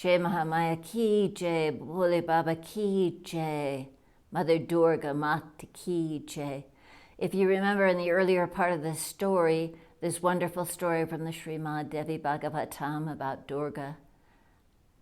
Jai Mahamaya ki jai, Bhole Baba ki jai, Mother Durga Mata ki jai. If you remember in the earlier part of this story, this wonderful story from the Srimad Devi Bhagavatam about Durga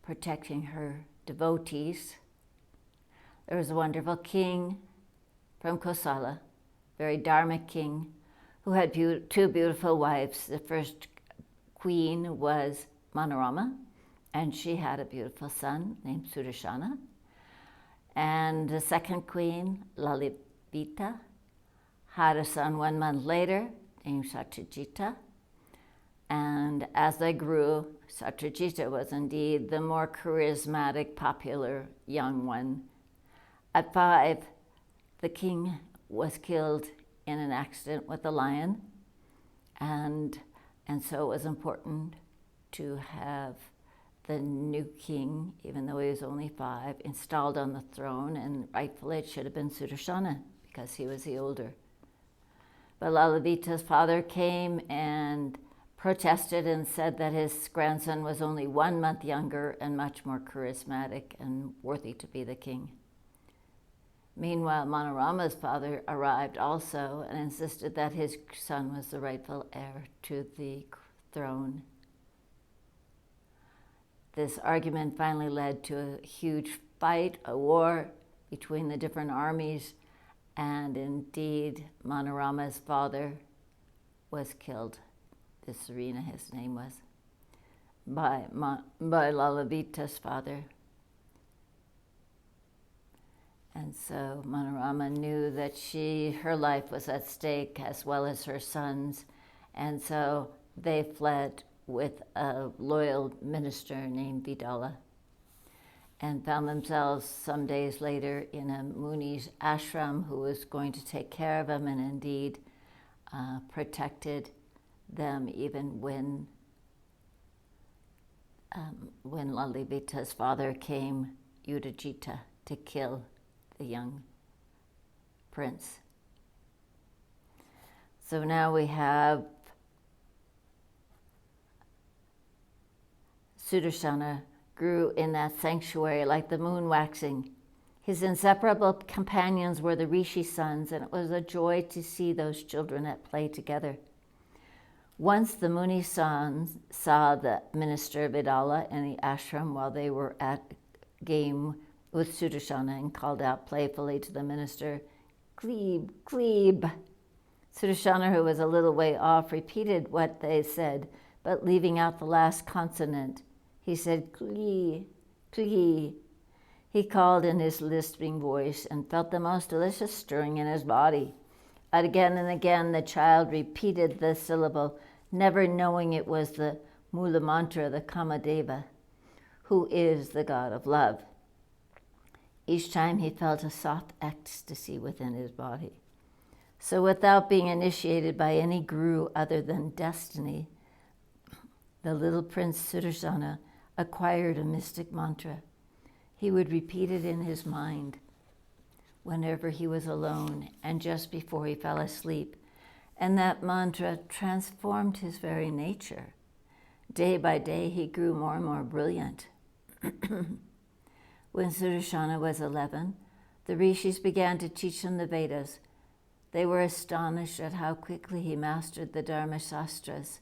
protecting her devotees, there was a wonderful king from Kosala, very dharmic king, who had two beautiful wives. The first queen was Manorama, and she had a beautiful son named Sudarshana. And the second queen, Lalita, had a son 1 month later named Satyajita. And as they grew, Satyajita was indeed the more charismatic, popular young one. At 5, the king was killed in an accident with a lion, and so it was important to have the new king, even though he was only 5, installed on the throne, and rightfully it should have been Sudarshana because he was the older. But Lalavita's father came and protested and said that his grandson was only 1 month younger and much more charismatic and worthy to be the king. Meanwhile, Manorama's father arrived also and insisted that his son was the rightful heir to the throne. This argument finally led to a huge fight, a war between the different armies, and indeed Manorama's father was killed. Sarina, his name was, by Lalavita's father. And so Manorama knew that her life was at stake as well as her son's, and so they fled with a loyal minister named Vidala and found themselves some days later in a Muni's ashram who was going to take care of them and indeed protected them even when Lalavita's father came, Udajita, to kill the young prince. So now we have Sudarshana grew in that sanctuary like the moon waxing. His inseparable companions were the Rishi sons, and it was a joy to see those children at play together. Once the Muni sons saw the minister Vidala in the ashram while they were at game with Sudarshana and called out playfully to the minister, "Glebe, glebe." Sudarshana, who was a little way off, repeated what they said, but leaving out the last consonant. He said, "Klee, klee." He called in his lisping voice and felt the most delicious stirring in his body. Again and again the child repeated the syllable, never knowing it was the Mula Mantra, the Kamadeva, who is the god of love. Each time he felt a soft ecstasy within his body. So without being initiated by any guru other than destiny, the little prince Sudarshana acquired a mystic mantra. He would repeat it in his mind whenever he was alone and just before he fell asleep, and that mantra transformed his very nature. Day by day, he grew more and more brilliant. When Sudarshana was 11, the rishis began to teach him the Vedas. They were astonished at how quickly he mastered the Dharma Shastras.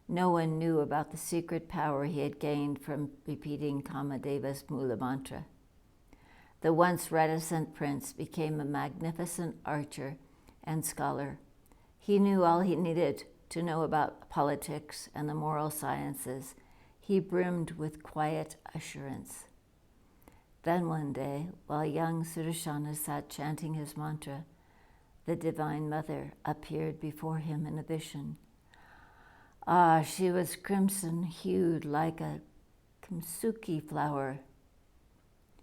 No one knew about the secret power he had gained from repeating Kamadeva's Mula Mantra. The once reticent prince became a magnificent archer and scholar. He knew all he needed to know about politics and the moral sciences. He brimmed with quiet assurance. Then one day, while young Sudarshana sat chanting his mantra, the Divine Mother appeared before him in a vision. She was crimson-hued like a kamsuki flower.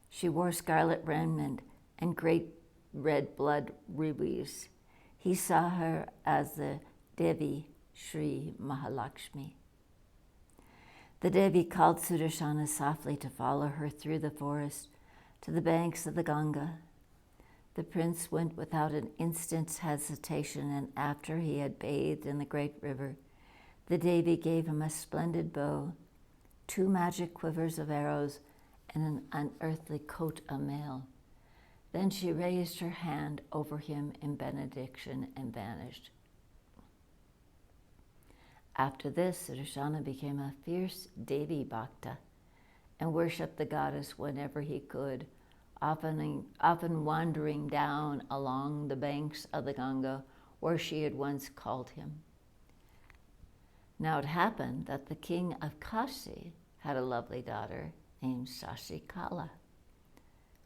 She wore scarlet raiment and great red blood rubies. He saw her as the Devi Sri Mahalakshmi. The Devi called Sudarshana softly to follow her through the forest to the banks of the Ganga. The prince went without an instant's hesitation, and after he had bathed in the great river, the Devi gave him a splendid bow 2 magic quivers of arrows, and an unearthly coat of mail. Then she raised her hand over him in benediction and vanished. After this, Sudarshana became a fierce Devi Bhakta and worshipped the goddess whenever he could, often wandering down along the banks of the Ganga where she had once called him. Now it happened that the king of Kashi had a lovely daughter named Shashikala.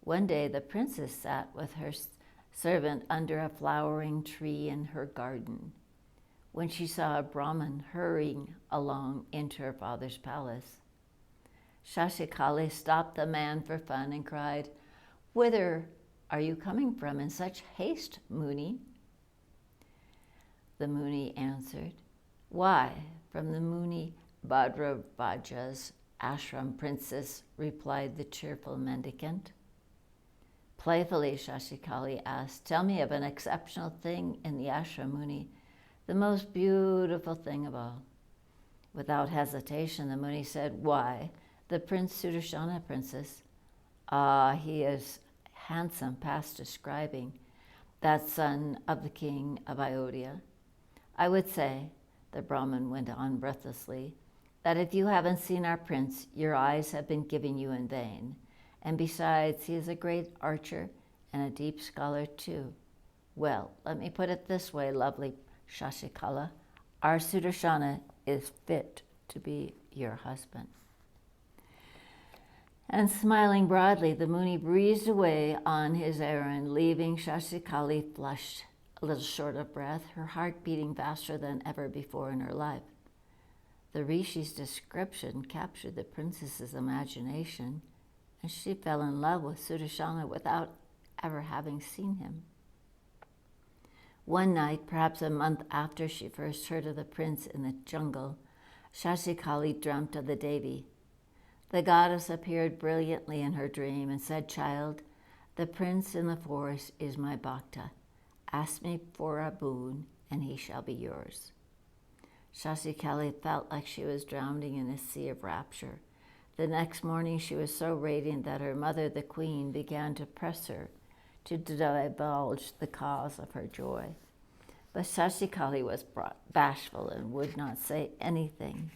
One day the princess sat with her servant under a flowering tree in her garden when she saw a Brahmin hurrying along into her father's palace. Shashikali stopped the man for fun and cried, "Whither are you coming from in such haste, Muni?" The Muni answered, "Why, from the Muni Bhadravaja's ashram, princess," replied the cheerful mendicant. Playfully, Shashikali asked, "Tell me of an exceptional thing in the ashram, Muni, the most beautiful thing of all." Without hesitation, the Muni said, "Why, the Prince Sudarshana, princess. Ah, he is handsome past describing, that son of the king of Ayodhya. I would say," the Brahmin went on breathlessly, "that if you haven't seen our prince, your eyes have been given you in vain. And besides, he is a great archer and a deep scholar too. Well, let me put it this way, lovely Shashikala. Our Sudarshana is fit to be your husband." And smiling broadly, the Muni breezed away on his errand, leaving Shashikali flushed, a little short of breath, her heart beating faster than ever before in her life. The Rishi's description captured the princess's imagination, and she fell in love with Sudarshana without ever having seen him. One night, perhaps a month after she first heard of the prince in the jungle, Shashikali dreamt of the Devi. The goddess appeared brilliantly in her dream and said, "Child, the prince in the forest is my Bhakta. Ask me for a boon, and he shall be yours." Shashikali felt like she was drowning in a sea of rapture. The next morning, she was so radiant that her mother, the queen, began to press her to divulge the cause of her joy. But Shashikali was bashful and would not say anything.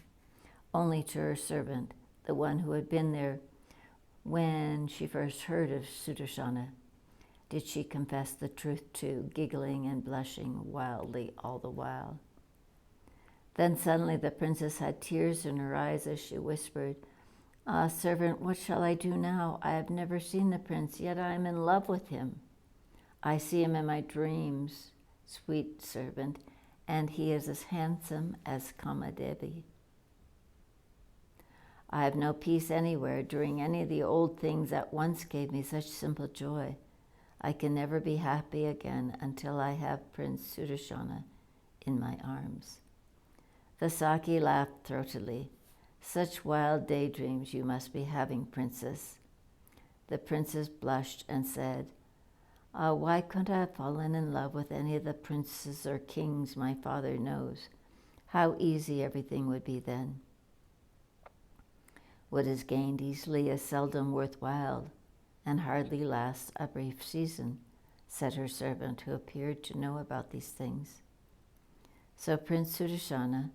Only to her servant, the one who had been there when she first heard of Sudarshana, did she confess the truth to, giggling and blushing wildly all the while. Then suddenly the princess had tears in her eyes as she whispered, "Ah, servant, what shall I do now? I have never seen the prince, yet I am in love with him. I see him in my dreams, sweet servant, and he is as handsome as Kamadevi. I have no peace anywhere during any of the old things that once gave me such simple joy. I can never be happy again until I have Prince Sudarshana in my arms." The Saki laughed throatily. "Such wild daydreams you must be having, princess." The princess blushed and said, "Why couldn't I have fallen in love with any of the princes or kings my father knows? How easy everything would be then." "What is gained easily is seldom worthwhile and hardly lasts a brief season," said her servant, who appeared to know about these things. So Prince Sudarshana,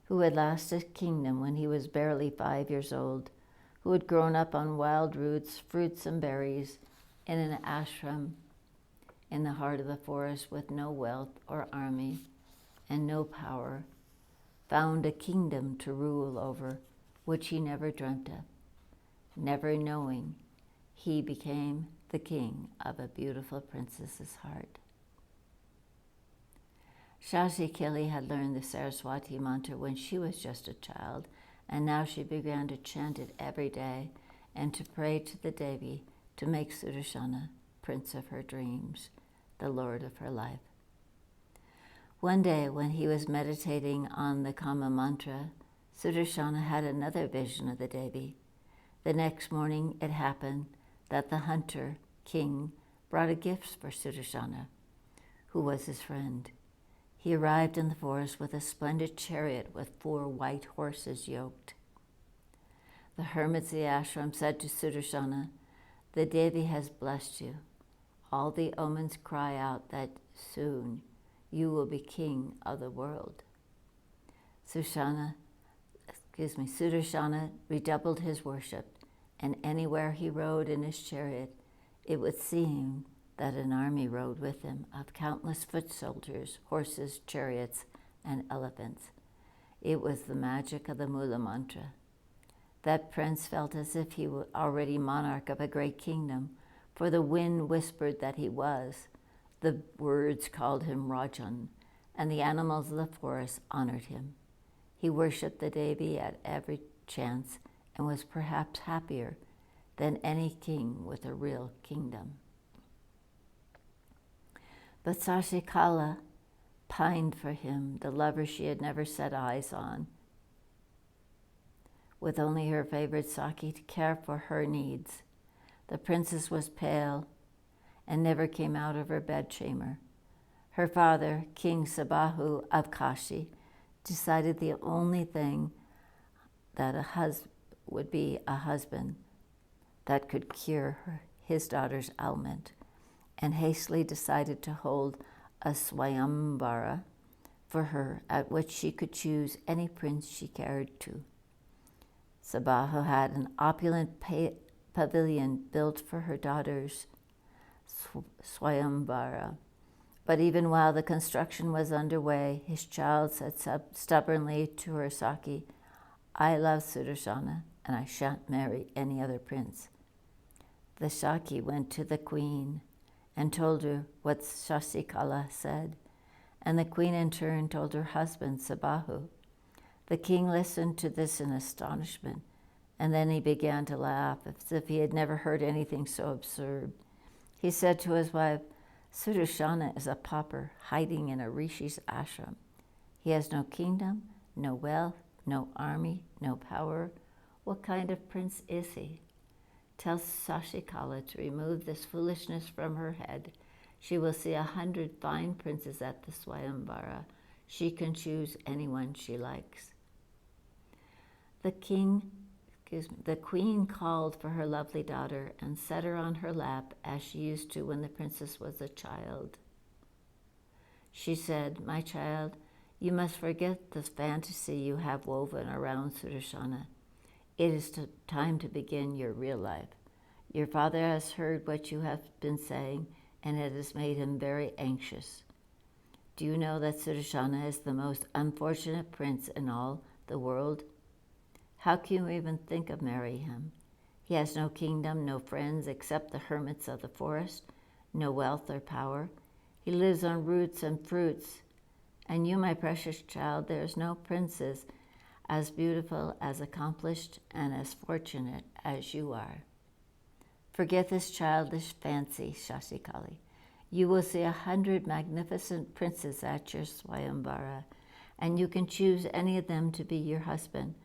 who had lost his kingdom when he was barely 5 years old, who had grown up on wild roots, fruits, and berries in an ashram in the heart of the forest with no wealth or army and no power, found a kingdom to rule over which he never dreamt of. Never knowing, he became the king of a beautiful princess's heart. Shashikali had learned the Saraswati mantra when she was just a child, and now she began to chant it every day and to pray to the Devi to make Sudarshana prince of her dreams, the lord of her life. One day, when he was meditating on the Kama mantra, Sudarshana had another vision of the Devi. The next morning, it happened that the hunter, king, brought a gift for Sudarshana, who was his friend. He arrived in the forest with a splendid chariot with 4 white horses yoked. The hermits of the ashram said to Sudarshana, "The Devi has blessed you. All the omens cry out that soon you will be king of the world." Sudarshana redoubled his worship, and anywhere he rode in his chariot, it would seem that an army rode with him of countless foot soldiers, horses, chariots, and elephants. It was the magic of the Mula mantra. That prince felt as if he were already monarch of a great kingdom, for the wind whispered that he was, the words called him Rajan, and the animals of the forest honored him. He worshipped the Devi at every chance and was perhaps happier than any king with a real kingdom. But Sasikala pined for him, the lover she had never set eyes on, with only her favorite Saki to care for her needs. The princess was pale and never came out of her bedchamber. Her father, King Sabahu of Kashi, decided the only thing that would be a husband that could cure his daughter's ailment, and hastily decided to hold a swayamvara for her, at which she could choose any prince she cared to. Sabahu had an opulent pavilion built for her daughter's swayamvara, but even while the construction was underway, his child said stubbornly to her Saki, "I love Sudarshana, and I shan't marry any other prince." The Saki went to the queen and told her what Sasikala said, and the queen in turn told her husband Sabahu. The king listened to this in astonishment, and then he began to laugh as if he had never heard anything so absurd. He said to his wife, "Sudarshana is a pauper hiding in a rishi's ashram. He has no kingdom, no wealth, no army, no power. What kind of prince is he? Tell Sasikala to remove this foolishness from her head. She will see 100 fine princes at the Swayamvara. She can choose anyone she likes." The queen called for her lovely daughter and set her on her lap as she used to when the princess was a child. She said, "My child, you must forget the fantasy you have woven around Sudarshana. It is time to begin your real life. Your father has heard what you have been saying, and it has made him very anxious. Do you know that Sudarshana is the most unfortunate prince in all the world? How can you even think of marrying him? He has no kingdom, no friends except the hermits of the forest, no wealth or power. He lives on roots and fruits. And you, my precious child, there is no princess as beautiful, as accomplished, and as fortunate as you are. Forget this childish fancy, Sasikali. You will see 100 magnificent princes at your Swayamvara, and you can choose any of them to be your husband.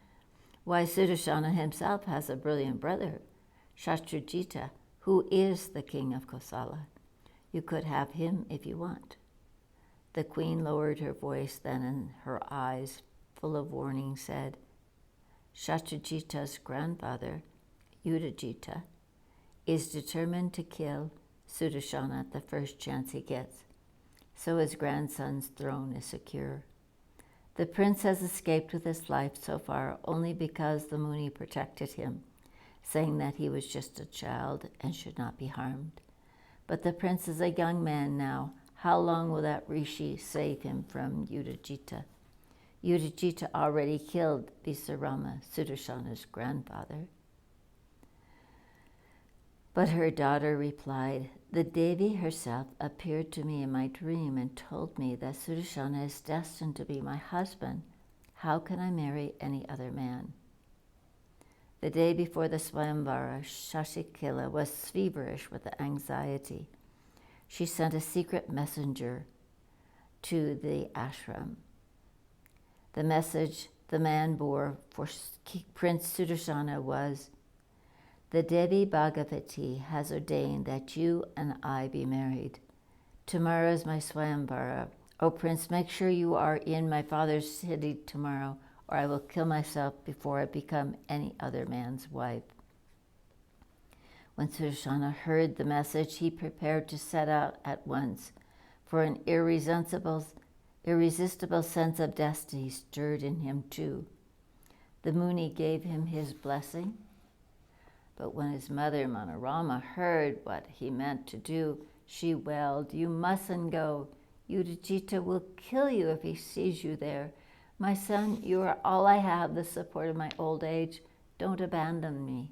Why, Sudarshana himself has a brilliant brother, Shatrujita, who is the king of Kosala. You could have him if you want." The queen lowered her voice, then in her eyes, full of warning, said, "Shatrujita's grandfather, Udajita, is determined to kill Sudarshana at the first chance he gets, so his grandson's throne is secure. The prince has escaped with his life so far only because the Muni protected him, saying that he was just a child and should not be harmed. But the prince is a young man now. How long will that rishi save him from Udajita? Udajita already killed Visarama, Sudarshana's grandfather." But her daughter replied, "The Devi herself appeared to me in my dream and told me that Sudarshana is destined to be my husband. How can I marry any other man?" The day before the Swayamvara, Sasikala was feverish with anxiety. She sent a secret messenger to the ashram. The message the man bore for Prince Sudarshana was, "The Devi Bhagavatam has ordained that you and I be married. Tomorrow is my Swayamvara. O Prince, make sure you are in my father's city tomorrow, or I will kill myself before I become any other man's wife." When Sudarshana heard the message, he prepared to set out at once, for an irresistible sense of destiny stirred in him too. The Muni gave him his blessing, but when his mother Manorama heard what he meant to do, she wailed, "You mustn't go. Yudhijthira will kill you if he sees you there. My son, you are all I have, the support of my old age. Don't abandon me."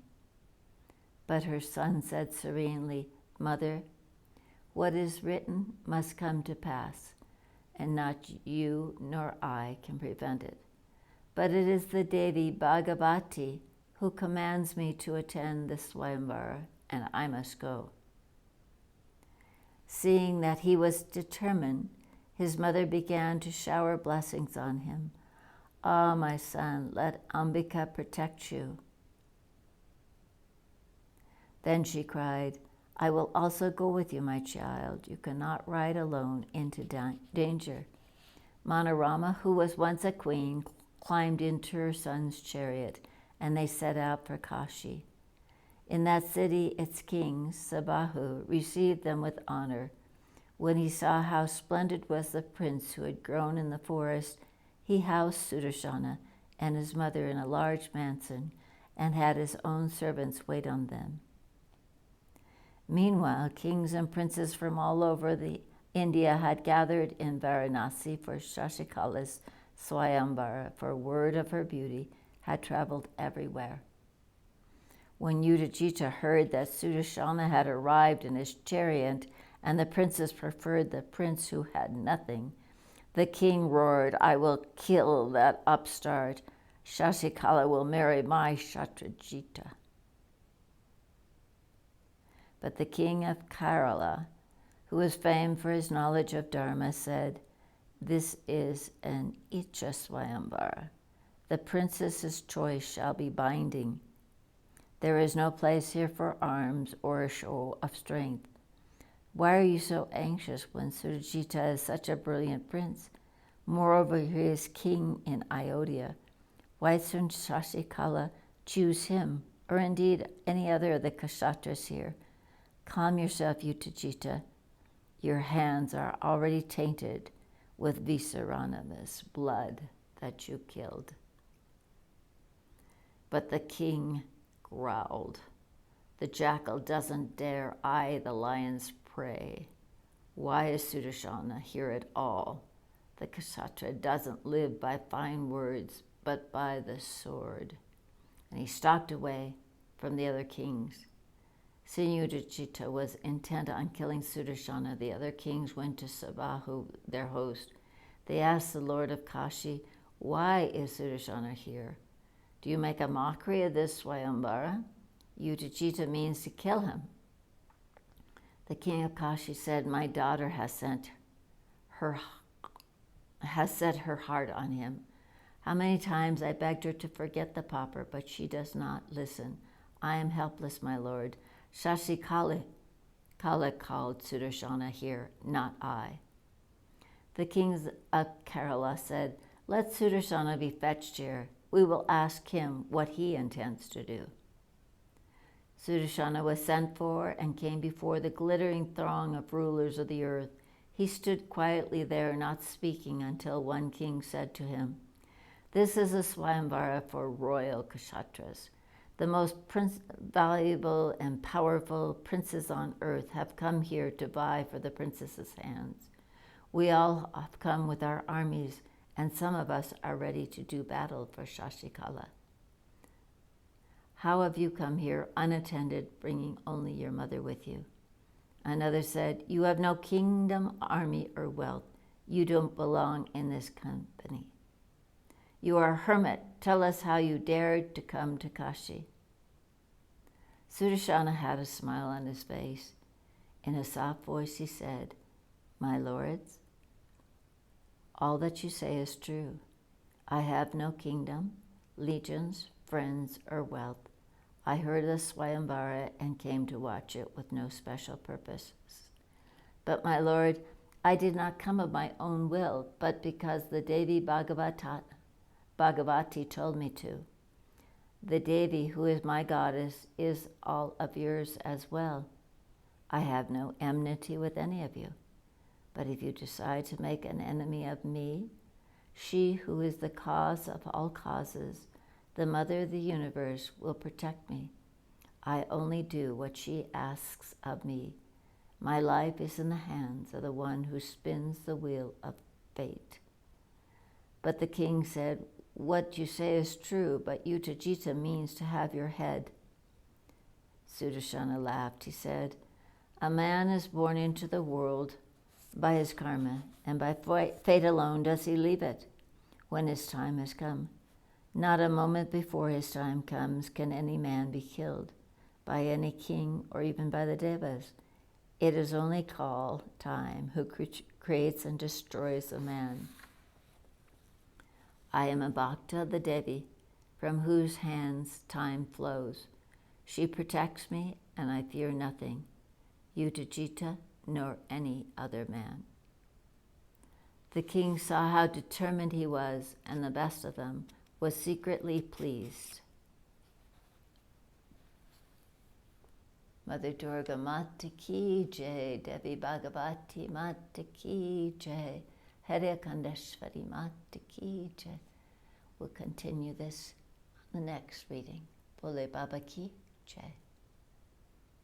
But her son said serenely, "Mother, what is written must come to pass, and not you nor I can prevent it. But it is the Devi Bhagavati who commands me to attend the Swayamvara, and I must go." Seeing that he was determined, his mother began to shower blessings on him. "Ah, my son, let Ambika protect you." Then she cried, "I will also go with you, my child. You cannot ride alone into danger." Manorama, who was once a queen, climbed into her son's chariot, and they set out for Kashi. In that city, its king, Sabahu, received them with honor. When he saw how splendid was the prince who had grown in the forest, he housed Sudarshana and his mother in a large mansion and had his own servants wait on them. Meanwhile, kings and princes from all over India had gathered in Varanasi for Shashikala's Swayamvara, for word of her beauty had traveled everywhere. When Yudhijthira heard that Sudarshana had arrived in his chariot and the princes preferred the prince who had nothing, the king roared, "I will kill that upstart. Shashikala will marry my Shatrajita." But the king of Kerala, who was famed for his knowledge of Dharma, said, "This is an Icha Swayamvara. The princess's choice shall be binding. There is no place here for arms or a show of strength. Why are you so anxious when Surajita is such a brilliant prince? Moreover, he is king in Ayodhya. Why shouldn't Shashikala choose him, or indeed any other of the Kshatras here? Calm yourself, Yudhijthira. Your hands are already tainted with Visaranava's blood that you killed." But the king growled, "The jackal doesn't dare eye the lion's prey. Why is Sudarshana here at all? The Kshatriya doesn't live by fine words, but by the sword." And he stalked away from the other kings. Seeing Yudhijthira was intent on killing Sudarshana, the other kings went to Sabahu, their host. They asked the Lord of Kashi, "Why is Sudarshana here? Do you make a mockery of this Swayamvara? Yudhijthira means to kill him." The king of Kashi said, "My daughter has set her heart on him. How many times I begged her to forget the pauper, but she does not listen. I am helpless, my lord. Shashikala called Sudarshana here, not I." The kings of Kerala said, "Let Sudarshana be fetched here. We will ask him what he intends to do." Sudarshana was sent for and came before the glittering throng of rulers of the earth. He stood quietly there, not speaking, until one king said to him, "This is a Swayamvara for royal Kshatras. The most valuable and powerful princes on earth have come here to vie for the princess's hands. We all have come with our armies, and some of us are ready to do battle for Shashikala. How have you come here unattended, bringing only your mother with you?" Another said, "You have no kingdom, army, or wealth. You don't belong in this company. You are a hermit. Tell us how you dared to come to Kashi." Sudarshana had a smile on his face. In a soft voice he said, "My lords, all that you say is true. I have no kingdom, legions, friends, or wealth. I heard the Swayamvara and came to watch it with no special purpose. But my lord, I did not come of my own will, but because the Devi Bhagavatam Bhagavati told me to. The Devi, who is my goddess, is all of yours as well. I have no enmity with any of you. But if you decide to make an enemy of me, she who is the cause of all causes, the mother of the universe, will protect me. I only do what she asks of me. My life is in the hands of the one who spins the wheel of fate. But the king said, what you say is true, but Yutajita means to have your head. Sudarshana laughed. He said, a man is born into the world by his karma, and by fate alone does he leave it when his time has come. Not a moment before his time comes can any man be killed by any king or even by the devas. It is only called time who creates and destroys a man. I am a bhakta of the Devi, from whose hands time flows. She protects me, and I fear nothing, Yutajita nor any other man. The king saw how determined he was, and the best of them was secretly pleased. Mother Durga Mata Ki Jai, Devi Bhagavati Mata Ki Jai, Hare Kandeshwari Mata Ki Jai. We'll continue this on the next reading. Bole Baba Ki Jai.